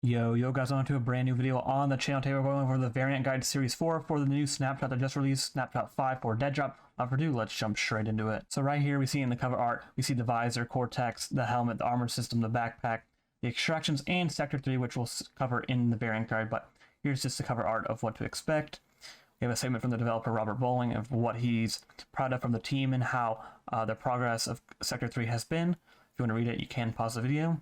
Yo guys, on to a brand new video on the channel. Today we're going over the variant guide series 4 for the new snapshot that just released, snapshot 5 for Deadrop. Without further ado, let's jump straight into it. So right here we see in the cover art, we see the visor, cortex, the helmet, the armor system, the backpack, the extractions, and sector 3, which we'll cover in the variant guide, but here's just the cover art of what to expect. We have a statement from the developer Robert Bowling of what he's proud of from the team and how the progress of sector 3 has been. If you want to read it, you can pause the video.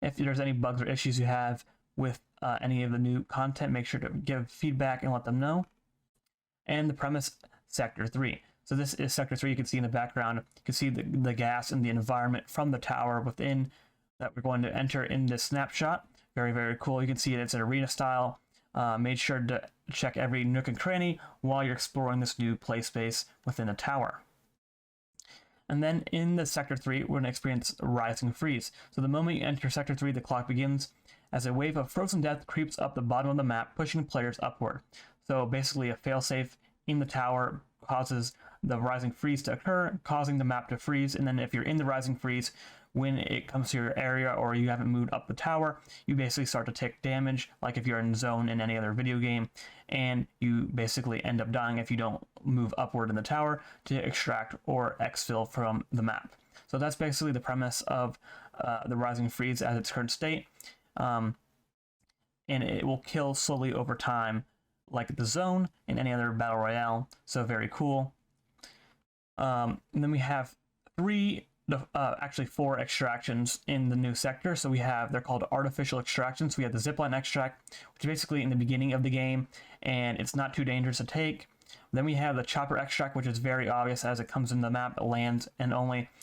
If there's any bugs or issues you have with any of the new content, make sure to give feedback and let them know. And the premise, Sector 3. So this is Sector 3. You can see in the background, you can see the gas and the environment from the tower within that we're going to enter in this snapshot. Very, very cool. You can see it's an arena style. Made sure to check every nook and cranny while you're exploring this new play space within the tower. And then in the Sector 3, we're going to experience Rising Freeze. So the moment you enter Sector 3, the clock begins as a wave of frozen death creeps up the bottom of the map, pushing players upward. So basically a failsafe in the tower causes the Rising Freeze to occur, causing the map to freeze. And then if you're in the Rising Freeze, when it comes to your area or you haven't moved up the tower, you basically start to take damage, like if you're in zone in any other video game, and you basically end up dying if you don't move upward in the tower to extract or exfil from the map. So that's basically the premise of the Rising Freeze at its current state, and it will kill slowly over time, like the zone in any other battle royale. So very cool. And then we have actually four extractions in the new sector. So we have, they're called artificial extractions. We have the zipline extract, which is basically in the beginning of the game, and it's not too dangerous to take. Then we have the chopper extract, which is very obvious as it comes in the map, it lands, and and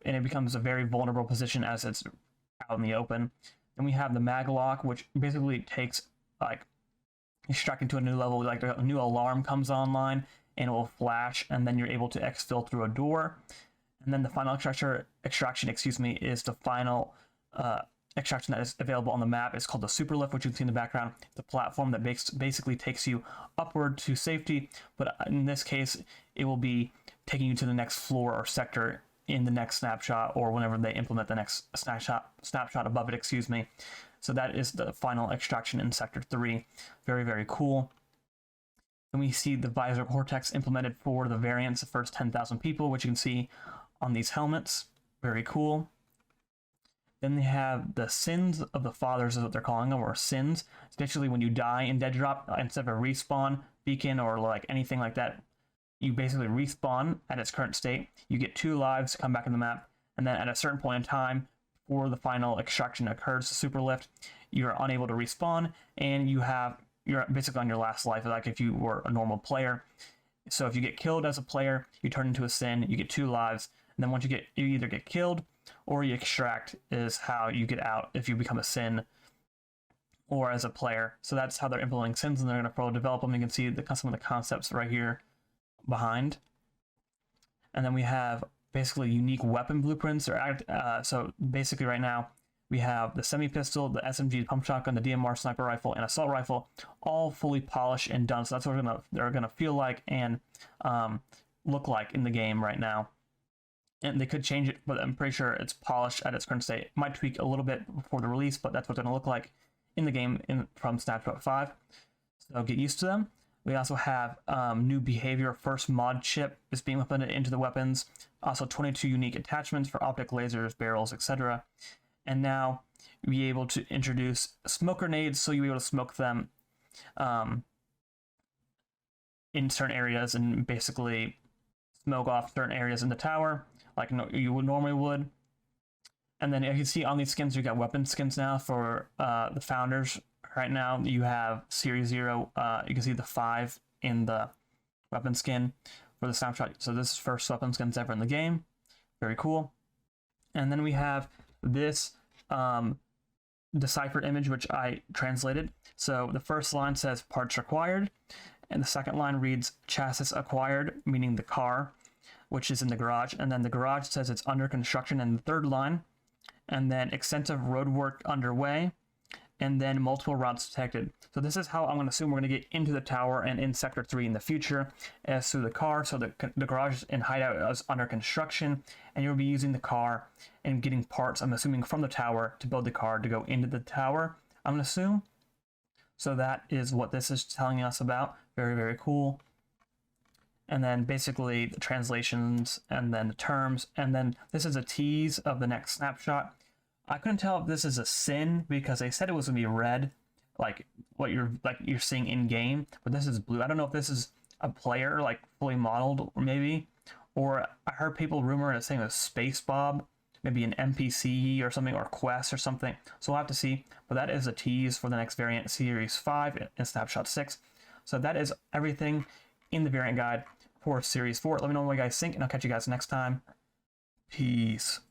it becomes a very vulnerable position as it's out in the open. Then we have the mag lock, which basically takes like extracting to a new level, like a new alarm comes online and it will flash, and then you're able to exfil through a door. And then the final extraction, is the final extraction that is available on the map. It's called the super lift, which you can see in the background. The platform that basically takes you upward to safety, but in this case, it will be taking you to the next floor or sector in the next snapshot, or whenever they implement the next snapshot above it, So that is the final extraction in Sector 3. Very, very cool. Then we see the visor cortex implemented for the variants, the first 10,000 people, which you can see on these helmets. Very cool. Then they have the sins of the fathers, is what they're calling them, or sins. Especially when you die in Deadrop, instead of a respawn beacon or like anything like that, you basically respawn at its current state. You get 2 lives to come back in the map, and then at a certain point in time, before the final extraction occurs, the super lift, you're unable to respawn, and you're basically on your last life, like if you were a normal player. So if you get killed as a player, you turn into a sin, you get 2 lives, and then once you either get killed or you extract is how you get out if you become a sin or as a player. So that's how they're implementing sins, and they're going to further develop them. You can see some of the concepts right here behind. And then we have basically unique weapon blueprints. So basically right now we have the semi-pistol, the SMG pump shotgun, the DMR sniper rifle, and assault rifle, all fully polished and done. So that's what they're gonna feel like and look like in the game right now. And they could change it, but I'm pretty sure it's polished at its current state. It might tweak a little bit before the release, but that's what it's gonna look like in the game from Snapshot 5. So get used to them. We also have new behavior first mod chip is being implemented into the weapons. Also 22 unique attachments for optic lasers, barrels, etc. And now you'll be able to introduce smoke grenades, so you'll be able to smoke them in certain areas and basically smoke off certain areas in the tower, like you would normally would. And then you can see on these skins, you got weapon skins now for the founders. Right now you have Series 0, you can see the 5 in the weapon skin for the snapshot. So this is first weapon skins ever in the game. Very cool. And then we have this deciphered image, which I translated. So the first line says parts required, and the second line reads chassis acquired, meaning the car, which is in the garage. And then the garage says it's under construction in the third line. And then extensive road work underway. and then multiple routes detected. So this is how I'm going to assume we're going to get into the tower and in Sector 3 in the future, as through the car. So the garage and hideout is under construction, and you'll be using the car and getting parts, I'm assuming, from the tower to build the car to go into the tower, I'm going to assume. So that is what this is telling us about. Very, very cool. And then basically the translations and then the terms. And then this is a tease of the next snapshot. I couldn't tell if this is a sin because they said it was going to be red, like what you're seeing in game, but this is blue. I don't know if this is a player like fully modeled or maybe, or I heard people rumor it saying a Space Bob, maybe an NPC or something, or Quest or something. So we'll have to see. But that is a tease for the next variant, Series 5 and Snapshot 6. So that is everything in the variant guide for Series 4. Let me know what you guys think, and I'll catch you guys next time. Peace.